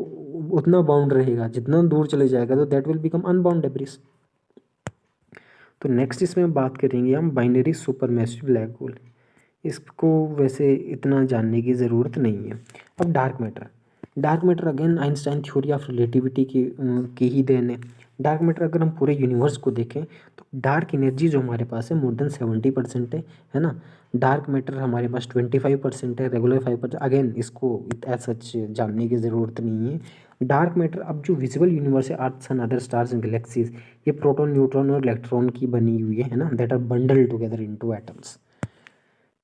उतना बाउंड रहेगा, जितना दूर चले जाएगा तो that will become unbound debris. तो नेक्स्ट इसमें बात करेंगे हम बाइनरी सुपरमैसिव ब्लैक होल। इसको वैसे इतना जानने की ज़रूरत नहीं है। अब dark matter again Einstein theory of relativity की ही देन है। डार्क मैटर अगर हम पूरे यूनिवर्स को देखें तो डार्क एनर्जी जो हमारे पास है मोर देन 70% है ना। डार्क मैटर हमारे पास 25% है, रेगुलर 5%। अगेन इसको एज सच जानने की ज़रूरत नहीं है। डार्क मैटर अब जो विजिबल यूनिवर्स है, earth sun other stars and galaxies, ये प्रोटॉन न्यूट्रॉन और इलेक्ट्रॉन की बनी हुई है ना, that are bundle together into atoms.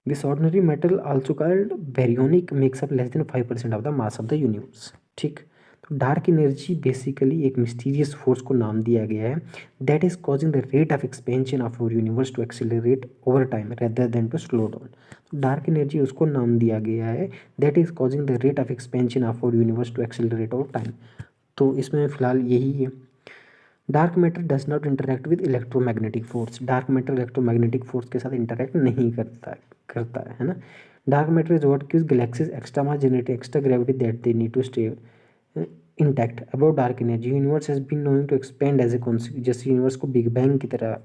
This ordinary metal also called baryonic makes up less than 5% of the mass of the universe। ठीक, तो dark energy basically एक मिस्टीरियस फोर्स को नाम दिया गया है that is causing the rate of expansion of our universe to accelerate over time rather than to slow down. तो dark energy उसको नाम दिया गया है that is causing the rate of expansion of our universe to accelerate over time. तो इसमें फिलहाल यही है। Dark matter does not interact with electromagnetic force. Dark matter electromagnetic force के साथ इंटरेक्ट नहीं करता है ना। Dark matter is what gives galaxies extra mass, generate extra gravity that they need to stay intact. About dark energy, universe has been knowing to expand as a concept. जैसे universe को big bang की तरह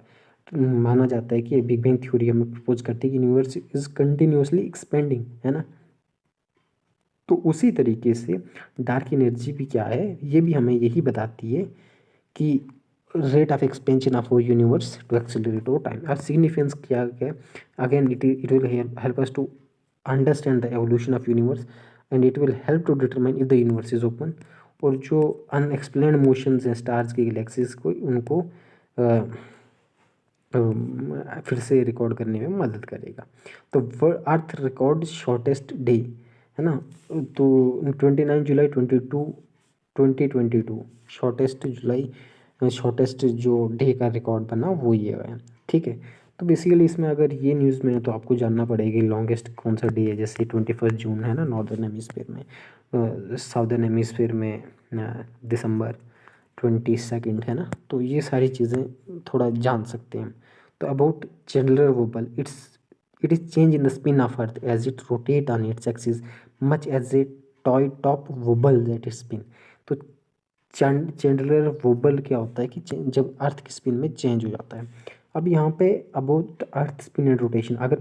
माना जाता है कि big bang theory हमें propose करती है कि यूनिवर्स इज कंटिन्यूसली एक्सपेंडिंग, है ना। तो उसी तरीके से डार्क एनर्जी भी क्या है, ये भी हमें यही बताती है कि रेट ऑफ एक्सपेंशन ऑफ वो universe to accelerate over time. और सिग्निफिकेंस क्या है, again it will help us to understand the evolution of universe and it will help to determine if the universe is open. और जो unexplained motions हैं stars की, galaxies को, उनको फिर से रिकॉर्ड करने में मदद करेगा। तो अर्थ रिकॉर्ड शॉर्टेस्ट डे, है ना, तो 29 जुलाई 2022 शॉर्टेस्ट जो डे का रिकॉर्ड बना वो ये है। ठीक है, तो बेसिकली इसमें अगर ये न्यूज़ में है तो आपको जानना पड़ेगा लॉन्गेस्ट कौन सा डे है। जैसे 21 जून है ना नॉर्दर्न हेमिस्फीयर में, साउदर्न हेमिस्फीयर में दिसंबर 22 है ना। तो ये सारी चीज़ें थोड़ा जान सकते हैं। तो about Chandler wobble, it is change in the spin of earth as it rotate on its axis much as a toy top wobble that is spin. तो चैंडलर वोबल क्या होता है कि जब अर्थ की स्पिन में चेंज हो जाता है। अब यहाँ पे about earth spin and rotation, अगर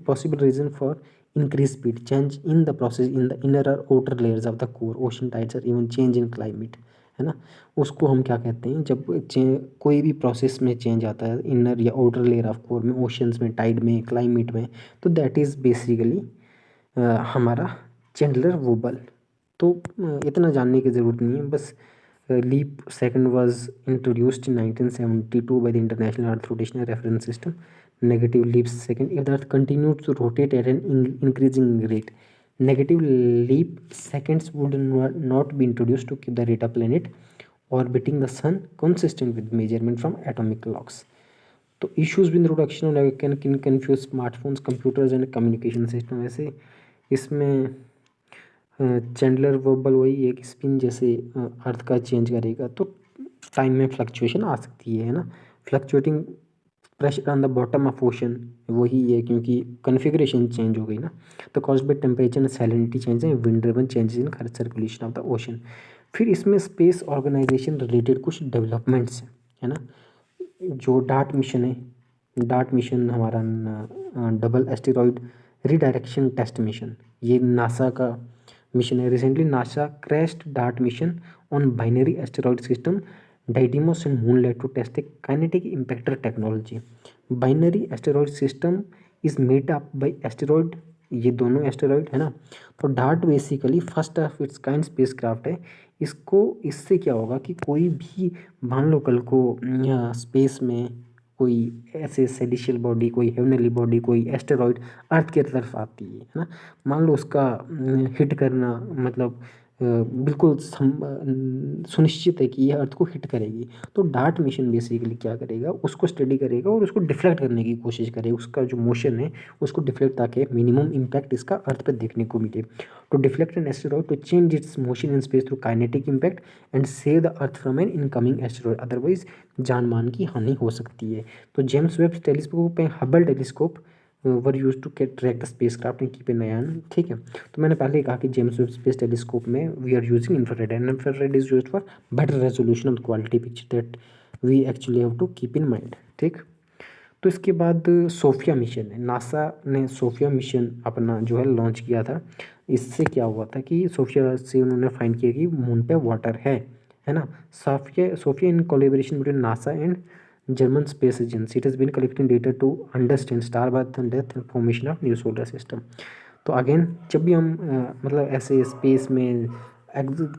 possible reason for increase speed, change in the process in the inner और outer layers of the core, ocean tides और इवन चेंज इन क्लाइमेट, है ना। उसको हम क्या कहते हैं, जब कोई भी प्रोसेस में चेंज आता है इनर या आउटर लेयर ऑफ कोर में, ओशंस में, टाइड में, क्लाइमेट में, तो दैट इज़ बेसिकली हमारा चैंडलर वोबल। तो इतना जानने की ज़रूरत नहीं है, बस leap second was introduced in 1972 by the international earth rotational reference system. Negative leap second if the earth continues to rotate at an increasing rate, negative leap seconds would not be introduced to keep the rate of planet orbiting the sun consistent with measurement from atomic clocks. तो issues with introduction of can confuse smartphones, computers and communication system। वैसे इसमें Chandler wobble वही है कि spin जैसे अर्थ का change करेगा तो टाइम में फ्लक्चुएशन आ सकती है ना। Fluctuating pressure on the bottom of ocean वही है, क्योंकि कन्फिग्रेशन चेंज हो गई ना। तो cause by temperature and salinity change है, wind driven changes in circulation of the ocean. फिर इसमें स्पेस ऑर्गेनाइजेशन रिलेटेड कुछ डेवलपमेंट्स हैं, है ना। जो डार्ट मिशन है, डार्ट मिशन हमारा double asteroid redirection test mission, ये नासा का मिशन है। Recently NASA crashed DART mission on binary asteroid system Didymos and Moonlight to test the kinetic impactor technology. Binary asteroid system is made up by asteroid, ये दोनों asteroid है ना। तो dart basically first of its kind spacecraft है। इससे क्या होगा कि कोई भी मान लो कल को स्पेस में कोई ऐसे सेलिशियल बॉडी, कोई हेवनली बॉडी, कोई एस्टेरॉइड अर्थ की तरफ आती है ना, मान लो उसका हिट करना मतलब बिल्कुल सुनिश्चित है कि यह अर्थ को हिट करेगी। तो डार्ट मिशन बेसिकली क्या करेगा, उसको स्टडी करेगा और उसको डिफ्लेक्ट करने की कोशिश करेगा, उसका जो मोशन है उसको डिफ्लेक्ट, ताकि मिनिमम इम्पैक्ट इसका अर्थ पर देखने को मिले। तो deflect an asteroid to change its motion in space through kinetic impact and save the earth from an incoming asteroid, otherwise जान मान की हानि हो सकती है। तो James Webb telescope and Hubble telescope were use to track the spacecraft and keep an eye on. ठीक है, तो मैंने पहले ही कहा कि जेम्स वेब स्पेस टेलीस्कोप में we are using infrared and infrared is used for better resolution of quality picture that we actually have to keep in mind. ठीक, तो इसके बाद सोफिया मिशन है। नासा ने सोफिया मिशन अपना जो है लॉन्च किया था। इससे क्या हुआ था कि सोफिया से उन्होंने फाइंड किया कि मून पे वाटर है ना। SOFIA in collaboration between NASA and German Space Agency, it has been collecting data to understand star birth and death and formation of new solar system। तो अगेन जब भी हम मतलब ऐसे स्पेस में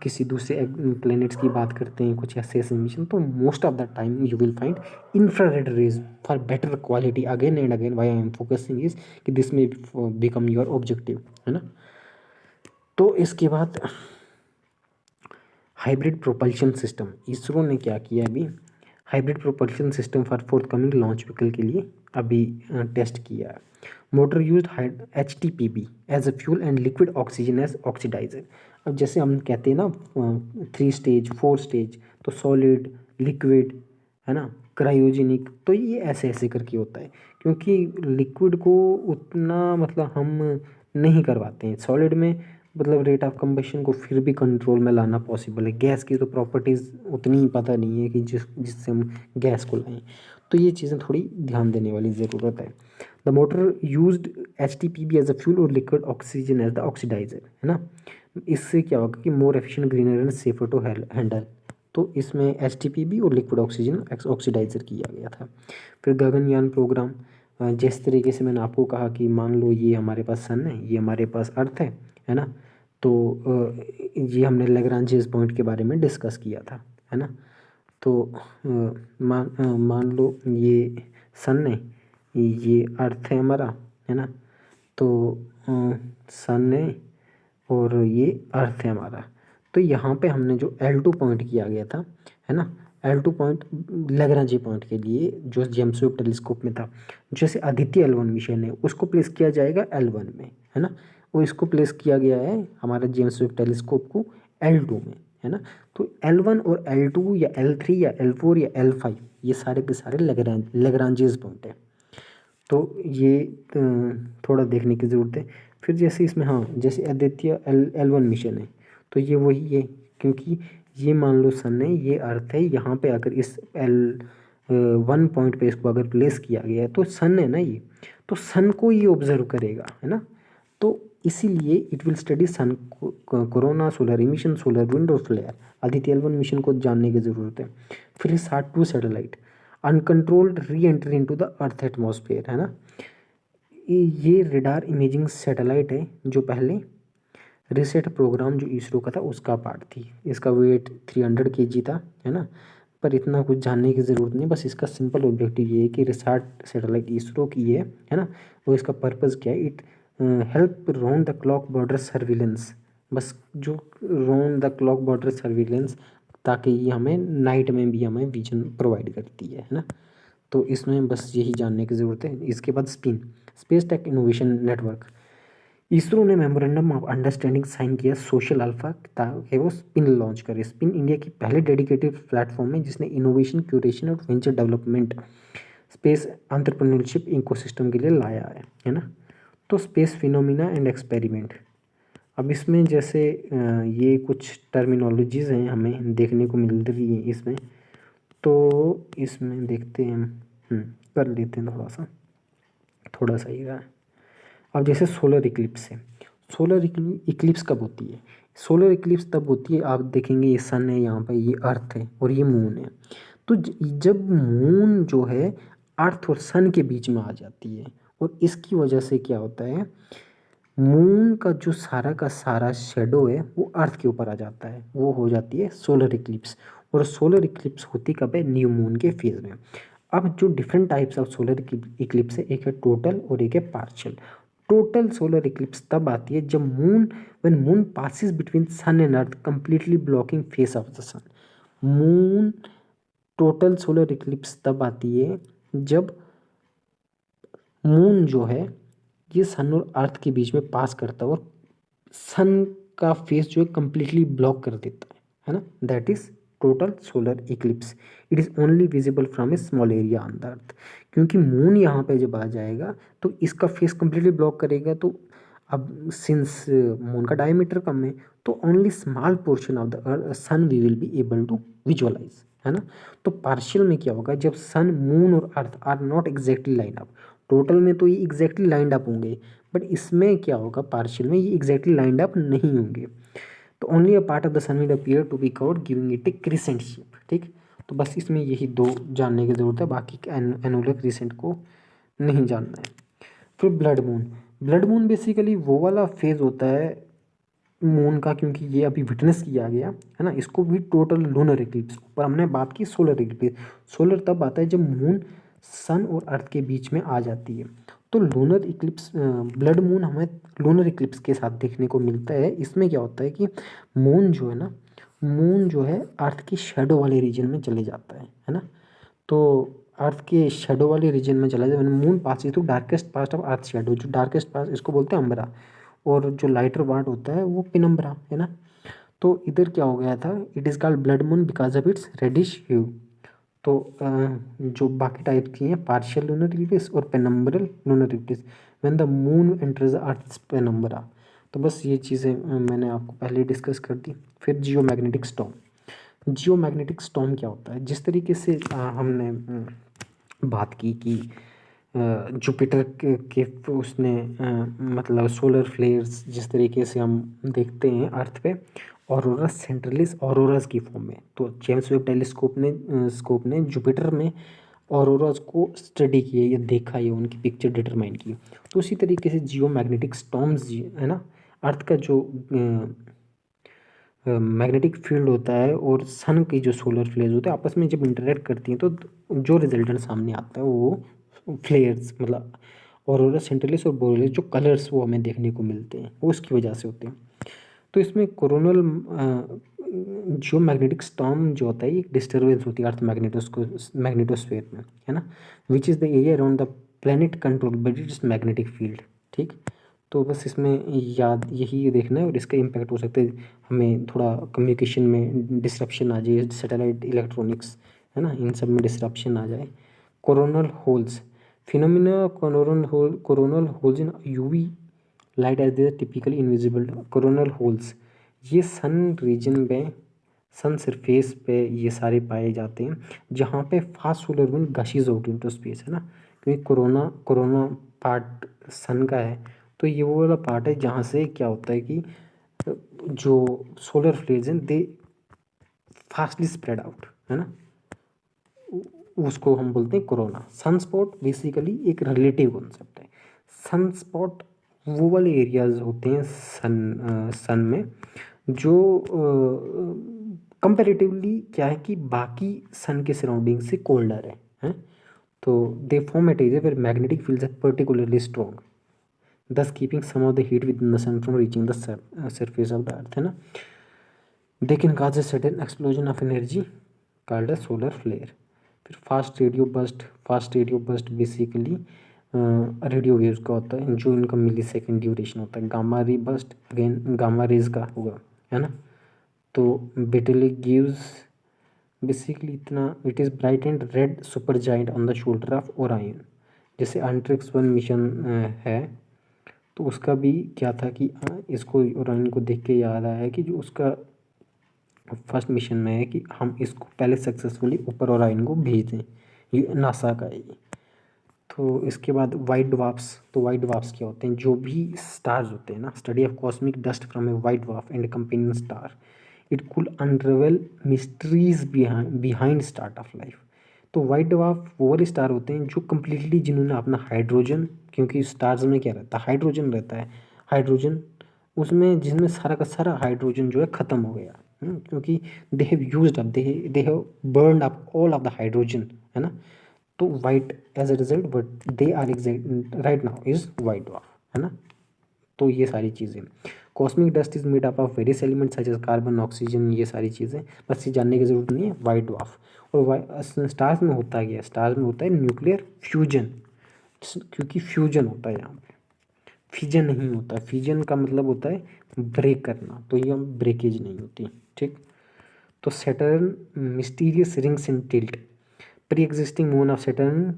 किसी दूसरे प्लैनेट्स की बात करते हैं, कुछ ऐसे मिशन, तो most of the time you will find infrared rays for better quality. Again and again why I am focusing is कि दिस में बिकम योर ऑब्जेक्टिव, है ना। तो इसके बाद हाइब्रिड प्रोपल्शन सिस्टम, इसरो ने क्या किया अभी, hybrid propulsion system for forthcoming launch vehicle के लिए अभी टेस्ट किया है। Motor used HTPB as a fuel and liquid oxygen as oxidiser. अब जैसे हम कहते हैं ना 3 स्टेज 4 स्टेज, तो सॉलिड, लिक्विड, है ना, क्रायोजेनिक, तो ये ऐसे ऐसे करके होता है, क्योंकि लिक्विड को उतना मतलब हम नहीं करवाते हैं। सॉलिड में मतलब रेट ऑफ कंबशन को फिर भी कंट्रोल में लाना पॉसिबल है। गैस की तो प्रॉपर्टीज़ उतनी पता नहीं है कि जिससे हम गैस को लाएं, तो ये चीज़ें थोड़ी ध्यान देने वाली ज़रूरत है। The motor used HTPB as a fuel और liquid oxygen as the oxidiser, है ना। इससे क्या होगा कि more efficient, greener and safer to handle. तो इसमें HTPB और लिक्विड ऑक्सीजन ऑक्सीडाइजर किया गया था। फिर गगनयान प्रोग्राम, जिस तरीके से मैंने आपको कहा कि मान लो ये हमारे पास सन है, ये हमारे पास अर्थ है ना। तो ये हमने लैग्रांजेस पॉइंट के बारे में डिस्कस किया था, है ना। तो मान लो ये सन है, ये अर्थ है हमारा, है ना। तो सन है और ये अर्थ है हमारा। तो यहाँ पे हमने जो L2 पॉइंट किया गया था, है ना, L2 पॉइंट लैग्रांजे पॉइंट के लिए जो जेम्स वेब टेलीस्कोप में था। जैसे आदित्य L1 मिशन है उसको प्लेस किया जाएगा L1 में, है ना, और इसको प्लेस किया गया है हमारा जेम्स वेब टेलीस्कोप को L2 में, है ना। तो L1 और L2 या L3 या L4 या L5 ये सारे के सारे लैग्रांजेस पॉइंट है। तो ये थोड़ा देखने की ज़रूरत है। फिर जैसे इसमें हाँ, जैसे आदित्य L1 मिशन है, तो ये वही है, क्योंकि ये मान लो सन है, ये अर्थ है, यहाँ पे अगर इस L1 पॉइंट पे इसको अगर प्लेस किया गया है तो सन है ना ये, तो सन को ये ऑब्जर्व करेगा, है ना। तो इसीलिए it will study sun, corona, solar emission, solar wind और फ्लेयर। आदित्य L1 मिशन को जानने की ज़रूरत है। फिर SAT-2 satellite, uncontrolled reentry into the earth atmosphere, है ना। ये रेडार इमेजिंग सैटेलाइट है जो पहले रिसेट प्रोग्राम जो इसरो का था उसका पार्ट थी। इसका वेट 300 kg था, है ना। पर इतना कुछ जानने की ज़रूरत नहीं, बस इसका सिंपल ऑब्जेक्टिव ये है कि रिसार्ट सैटेलाइट इसरो की है ना। वो इसका पर्पज़ क्या है, it help round the clock border surveillance, बस जो round the clock border surveillance, ताकि ये हमें नाइट में भी हमें विजन प्रोवाइड करती है ना। तो इसमें बस यही जानने की ज़रूरत है। इसके बाद spin, space tech innovation network, ISRO ने मेमोरेंडम ऑफ अंडरस्टैंडिंग साइन किया सोशल अल्फा ताकि वो स्पिन लॉन्च करे। स्पिन इंडिया की पहले डेडिकेटेड प्लेटफॉर्म है जिसने इनोवेशन, क्यूरेशन और venture development space entrepreneurship ecosystem के लिए लाया है ना। तो स्पेस फिनोमिना एंड एक्सपेरिमेंट, अब इसमें जैसे ये कुछ टर्मिनोलॉजीज़ हैं हमें देखने को मिल रही है इसमें, तो इसमें देखते हैं हम, कर लेते हैं थोड़ा सा ही रहा। अब जैसे सोलर इक्लिप्स है, सोलर इक्लिप्स कब होती है? सोलर इक्लिप्स तब होती है, आप देखेंगे ये सन है यहाँ पे, ये अर्थ है और ये मून है। तो जब मून जो है अर्थ और सन के बीच में आ जाती है, और इसकी वजह से क्या होता है, मून का जो सारा का सारा शेडो है वो अर्थ के ऊपर आ जाता है, वो हो जाती है सोलर इक्लिप्स। और सोलर इक्लिप्स होती कब है? न्यू मून के फेज में। अब जो different types of solar Eclipse है, एक है टोटल और एक है पार्शियल। टोटल सोलर इक्लिप्स तब आती है जब when moon passes between sun and earth completely blocking face of the sun. Moon total solar eclipse तब आती है जब मून जो है ये सन और अर्थ के बीच में पास करता है और सन का फेस जो है कंप्लीटली ब्लॉक कर देता है ना। That is total solar Eclipse. It is only visible from A small area on the earth. क्योंकि मून यहाँ पे जब आ जाएगा तो इसका फेस कंप्लीटली ब्लॉक करेगा, तो अब सिंस मून का डायमीटर कम है तो only small portion of the sun we will be able to visualise, है ना। तो पार्शियल में क्या होगा, जब सन, मून और earth are not exactly line up. Total में तो ये एग्जैक्टली लाइंड अप होंगे, बट इसमें क्या होगा, पार्शियल में ये एग्जैक्टली लाइंड अप नहीं होंगे। तो only a part of the sun will appear to be covered giving it a crescent shape, ठीक। तो बस इसमें यही दो जानने की ज़रूरत है, बाकी एनुलर क्रिसेंट को नहीं जानना है। फिर blood moon, blood moon basically वो वाला फेज होता है मून का, क्योंकि ये अभी विटनेस किया गया है ना, इसको भी टोटल लूनर इक्लिप्स। पर हमने बात की सोलर इक्लिप्स। सोलर तब आता है जब मून सन और अर्थ के बीच में आ जाती है। तो लूनर इक्लिप्स, ब्लड मून हमें लूनर इक्लिप्स के साथ देखने को मिलता है। इसमें क्या होता है कि मून जो है ना, मून जो है अर्थ की शेडो वाले रीजन में चले जाता है ना। तो अर्थ के शेडो वाले रीजन में चला जाए, moon pass to darkest part of earth shadow. जो डार्केस्ट पार्ट इसको बोलते हैं अम्बरा, और जो लाइटर पार्ट होता है वो पिनम्बरा, है ना। तो इधर क्या हो गया था, it is called blood moon because of its reddish hue. तो जो बाकी टाइप की हैं, पार्शियल लूनर इक्लिप्स और penumbral lunar eclipse, when the moon enters earth penumbra. तो बस ये चीज़ें मैंने आपको पहले डिस्कस कर दी। फिर जियोमैग्नेटिक स्टॉर्म, जियोमैग्नेटिक स्टॉर्म क्या होता है, जिस तरीके से हमने बात की कि जुपिटर के उसने मतलब सोलर फ्लेयर्स जिस तरीके से हम देखते हैं अर्थ पे, ऑरोरा सेंट्रलिस ऑरोरास की फॉर्म में। तो जेम्स वेब टेलीस्कोप ने जुपिटर में ऑरोरास को स्टडी किया, ये देखा, ये उनकी पिक्चर डिटरमाइन की। तो उसी तरीके से जियोमैग्नेटिक स्टॉर्म्स है ना, अर्थ का जो मैग्नेटिक फील्ड होता है और सन की जो सोलर फ्लेयर्स होते हैं आपस में जब इंटरेक्ट करती हैं, तो जो रिजल्टेंट सामने आता है वो फ्लेयर्स, मतलब ऑरोरा सेंट्रलिस और बोरेलिस, जो कलर्स वो हमें देखने को मिलते हैं वो उसकी वजह से होते हैं। तो इसमें कोरोनल जो मैग्नेटिक स्टॉर्म जो होता है, ये डिस्टर्बेंस होती है अर्थ मैग्नेटोस्फेयर में, है ना, which is the area around the planet control by it's magnetic field, ठीक। तो बस इसमें याद यही देखना है, और इसका इम्पैक्ट हो सकता है हमें थोड़ा कम्युनिकेशन में डिसरप्शन आ जाए, सैटेलाइट इलेक्ट्रॉनिक्स, है ना, इन सब में डिसरप्शन आ जाए। Coronal holes phenomena, coronal holes in UV light as they typically invisible. Coronal holes ये सन रीजन में सन सरफेस पे ये सारे पाए जाते हैं, जहाँ पे fast solar wind gushes out into space, है ना। क्योंकि कोरोना कोरोना पार्ट सन का है, तो ये वो वाला पार्ट है जहाँ से क्या होता है कि जो सोलर फ्लेयर्स हैं दे फास्टली स्प्रेड आउट, है ना। उसको हम बोलते हैं कोरोना। सन स्पॉट बेसिकली एक रिलेटिव कॉन्सेप्ट है। सन स्पॉट वो वाले एरियाज होते हैं सन में जो कंपैरेटिवली क्या है कि बाकी सन के सराउंडिंग से कोल्डर है, हैं। तो they form at area where magnetic fields are particularly strong, thus keeping some of the heat within the sun from reaching the surface of the earth, है ना। they can cause a sudden explosion of energy called a solar flare। फिर fast radio burst basically radio waves का होता है जो इनका मिली second duration होता है। Gamma ray burst again gamma rays का होगा, है ना। तो बेटली गिव्स बेसिकली इतना, it is bright and red super giant on the shoulder of Orion. जैसे एंट्रिक्स 1 मिशन है, तो उसका भी क्या था कि इसको ओरायन को देख के याद आया कि जो उसका फर्स्ट मिशन में है कि हम इसको पहले सक्सेसफुली ऊपर ओरायन को भेज दें, ये नासा का है ये। तो इसके बाद वाइट ड्वार्फ्स। तो वाइट ड्वार्फ्स क्या होते हैं, जो भी स्टार्स होते हैं ना, study of cosmic dust from A white dwarf and companion star, it could अनरेवल mysteries behind start of life. तो वाइट ड्वार्फ वो वाले स्टार होते हैं जो कम्प्लीटली, जिन्होंने अपना हाइड्रोजन, क्योंकि स्टार्स में क्या रहता है, हाइड्रोजन रहता है, हाइड्रोजन उसमें जिसमें सारा का सारा हाइड्रोजन जो है ख़त्म हो गया, क्योंकि they have used up, they have burned up all of the hydrogen, है ना। तो white as a result but they are exact right now is white dwarf, है ना। तो ये सारी चीज़ें, cosmic dust is made up of various elements such as carbon oxygen, ये सारी चीज़ें बस ये जानने की जरूरत नहीं है। वाइट ड्वार्फ और स्टार्स में होता है, स्टार्स में होता है न्यूक्लियर फ्यूजन, क्योंकि फ्यूजन होता है यहाँ पे, फिजन नहीं होता। फिजन का मतलब होता है ब्रेक करना, तो ये ब्रेकेज नहीं होती, ठीक। तो Saturn mysterious rings in tilt, pre existing moon of Saturn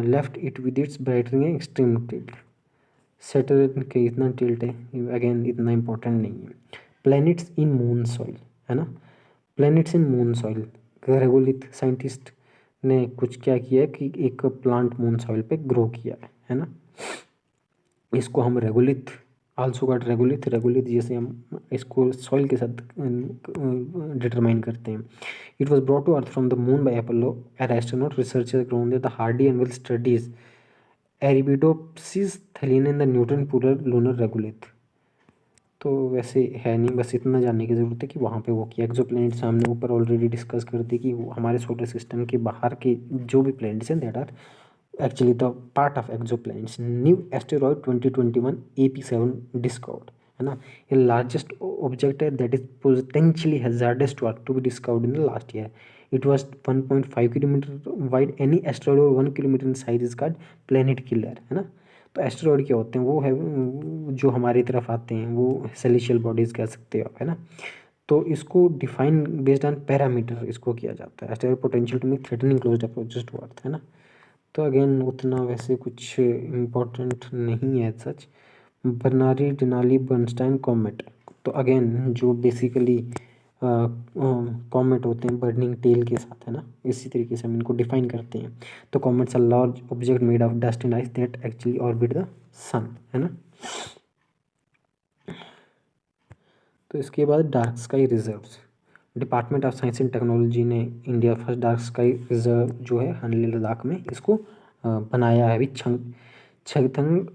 left it with its bright ring extreme tilt. Saturn के इतना टिल्ट है, अगेन इतना इंपॉर्टेंट नहीं है। प्लैनेट्स इन मून सॉइल, है ना। प्लैनेट्स इन मून सॉइल, खगोलित साइंटिस्ट ने कुछ क्या किया है कि एक प्लांट मून सॉइल पे ग्रो किया है ना। इसको हम रेगुलित, आल्सो गॉट रेगुलित जैसे हम इसको सॉइल के साथ डिटरमाइन करते हैं। It was brought to earth from the moon by Apollo air astronaut researchers grounded the hardy and will studies Arabidopsis thalian in the Newton polar lunar regolith. तो वैसे है नहीं, बस इतना जानने की ज़रूरत है कि वहाँ पे वो किया। एक्सोप्लैनेट्स हमने ऊपर ऑलरेडी डिस्कस कर दी कि हमारे सोलर सिस्टम के बाहर के जो भी प्लैनेट्स हैं that are actually the part of exoplanets। New asteroid 2021 AP7 discovered, है ना। ये लार्जेस्ट ऑब्जेक्ट है that is potentially hazardous to earth to be discovered in the last year. It was 1.5 kilometre wide. Any asteroid और 1 kilometre in size is called planet killer, है ना। तो asteroid क्या होते हैं, वो है जो हमारी तरफ आते हैं, वो सेलेशियल बॉडीज़ कह सकते हो आप, है ना। तो इसको डिफाइन बेस्ड ऑन पैरामीटर इसको किया जाता है। Asteroid potential to make threatening closed approaches to earth, है ना। तो अगेन उतना वैसे कुछ इम्पोर्टेंट नहीं है सच। बर्नारी डिनाली बर्नस्टाइन कॉमेट, तो अगेन जो बेसिकली कॉमेट होते हैं बर्निंग टेल के साथ, है ना, इसी तरीके से हम इनको डिफाइन करते हैं। तो comets are large object made of dust and ice that actually orbit the sun, है ना। तो इसके बाद dark sky reserves, department of science and technology ने India first dark sky reserve जो है हनले लद्दाख में इसको बनाया है अभी Changthang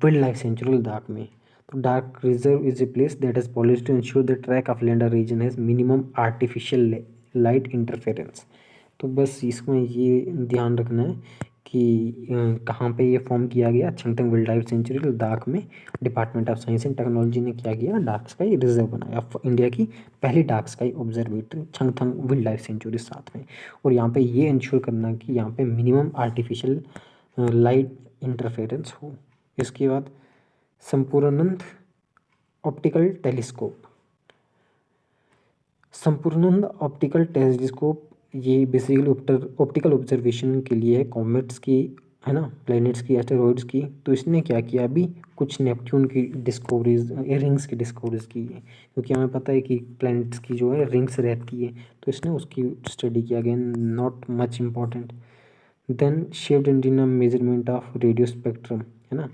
wild life sanctuary Ladakh में। तो dark reserve is a place that is polish to ensure the track of lander region has minimum artificial light interference. तो बस इसमें ये ध्यान रखना है कि कहाँ पे ये फॉर्म किया गया, Changthang wild life sanctuary Ladakh में। Department of science and technology ने क्या किया, डार्क स्काई रिजर्व बनाया, इंडिया की पहली dark sky observatory Changthang wild life sanctuary साथ में। और यहाँ पे ये इंश्योर करना कि यहाँ पे मिनिमम आर्टिफिशियल लाइट इंटरफेरेंस हो। इसके बाद Sampurnanand optical telescope, Sampurnanand optical telescope ये बेसिकली ऑप्टिकल ऑब्जर्वेशन के लिए है कॉमेट्स की है ना, प्लैनेट्स की, एस्टेरॉइड्स की। तो इसने क्या किया, अभी कुछ नेपट्यून की डिस्कवरीज, रिंग्स की डिस्कवरीज की है, क्योंकि हमें पता है कि प्लैनेट्स की जो है रिंग्स रहती है, तो इसने उसकी स्टडी किया। Again not much important. Then shift antenna measurement of radio spectrum, है ना।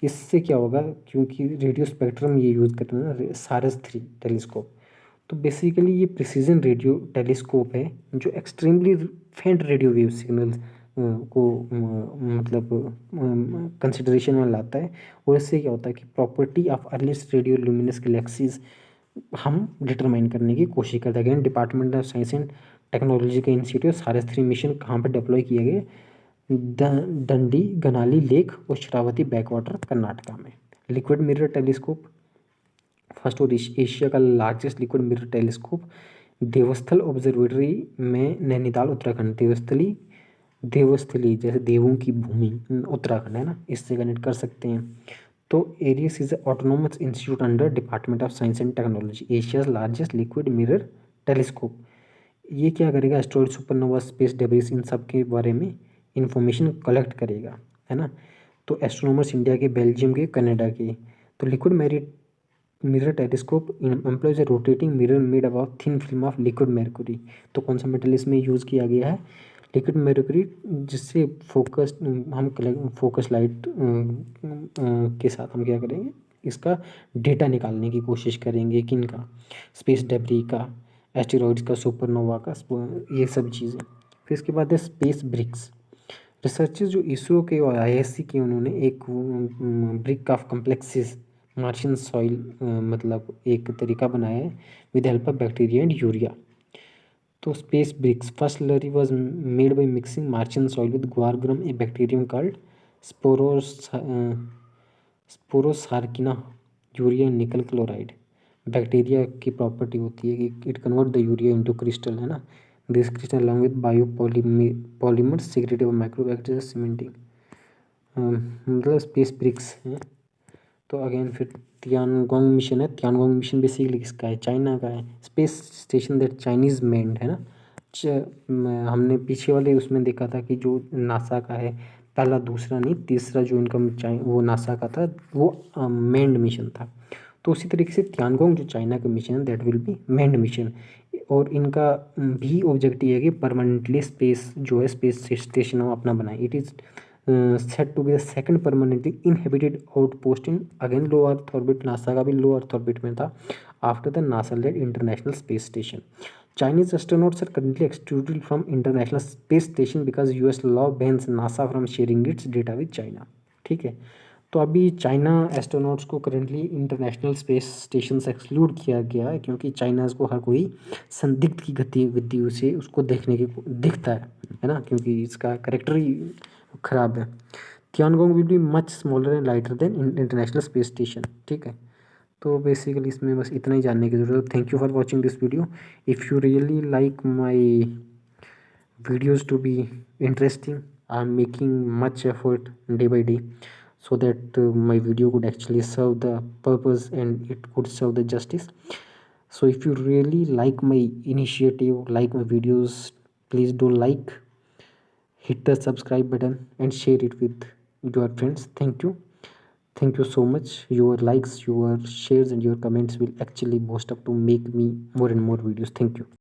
इससे क्या होगा, क्योंकि रेडियो स्पेक्ट्रम ये यूज़ करते हैं ना सारस 3 टेलीस्कोप। तो बेसिकली ये प्रिसीजन रेडियो टेलीस्कोप है जो एक्सट्रीमली फेंट रेडियो वेव सिग्नल्स को मतलब कंसिडरेशन में लाता है। और इससे क्या होता है कि property of earliest radio luminous galaxies हम डिटरमाइन करने की कोशिश करते हैं। Again department of science and technology का इंस्टीट्यूट सारस 3 मिशन कहाँ पर डिप्लॉय किए गए, दंडी गनाली लेक और शरावती बैकवाटर कर्नाटका में। लिक्विड मिरर टेलीस्कोप फर्स्ट और एशिया का लार्जेस्ट लिक्विड मिरर टेलीस्कोप देवस्थल ऑब्जर्वेटरी में नैनीताल उत्तराखंड। देवस्थली जैसे देवों की भूमि उत्तराखंड है ना, इससे कनेक्ट कर सकते हैं। तो ARIES is autonomous institute under department of science and technology, Asia's largest liquid mirror telescope. ये क्या करेगा, एस्ट्रॉइड, सुपरनोवा, स्पेस डेब्रिस, इन सब के बारे में इंफॉर्मेशन कलेक्ट करेगा, है ना। तो एस्ट्रोनॉमर्स इंडिया के, बेल्जियम के, कनाडा के। तो liquid mirror telescope employs a rotating mirror made about thin film of liquid mercury. तो कौन सा मेटल इसमें यूज़ किया गया है, लिक्विड मेर्कुरी, जिससे फोकस लाइट के साथ हम क्या करेंगे, इसका डेटा निकालने की कोशिश करेंगे, किन का, स्पेस डेब्री का, एस्टेरॉइड्स का, सुपरनोवा का, ये सब चीज़ें। फिर इसके बाद है स्पेस ब्रिक्स। रिसर्चर्स जो इसरो के और आईएससी के, उन्होंने एक brick of complexes Martian soil मतलब एक तरीका बनाया है with help of bacteria and urea. तो space bricks first slurry was made by mixing Martian soil with guar gum, a bacterium called Sporosarcina, urea nickel chloride. Bacteria की property होती है कि it convert the urea into crystal, है ना। This crystal along with biopolymers secreted by microbacteria cementing, मतलब space bricks हैं। तो again फिर तियानगोंग मिशन है। तियानगोंग मिशन बेसिकली किसका है, चाइना का है। स्पेस स्टेशन दैट चाइनीज मेंड, है ना। हमने पीछे वाले उसमें देखा था कि जो नासा का है, पहला दूसरा नहीं तीसरा जो इनका वो नासा का था, वो मेंड मिशन था। तो उसी तरीके से तियानगोंग जो चाइना का मिशन है that will be mend mission. और इनका भी ऑब्जेक्टिव है कि परमानेंटली स्पेस जो है स्पेस स्टेशन हम अपना बनाए। It is set to be the second permanently inhabited outpost in again low earth orbit. NASA का भी लो अर्थ ऑर्बिट में था after the NASA led international space station. Chinese astronauts are currently excluded from International Space Station because US law bans NASA from sharing its data with China। ठीक है, तो अभी China astronauts को currently international space station से exclude किया गया है, क्योंकि चाइना को हर कोई संदिग्ध की गतिविधियों से उसको देखने की दिखता है ना, क्योंकि इसका करेक्टर ही खराब है। Tiangong will be much smaller and lighter than international space station. ठीक है, तो बेसिकली इसमें बस इतना ही जानने की ज़रूरत है। Thank you for watching this video. If you really like my videos to be interesting, I'm making much effort day by day so that my video could actually serve the purpose and it could serve the justice. So if you really like my initiative, like my videos, please do like, hit the subscribe button and share it with your friends. Thank you so much. Your likes, your shares and your comments will actually boost up to make me more and more videos. Thank you.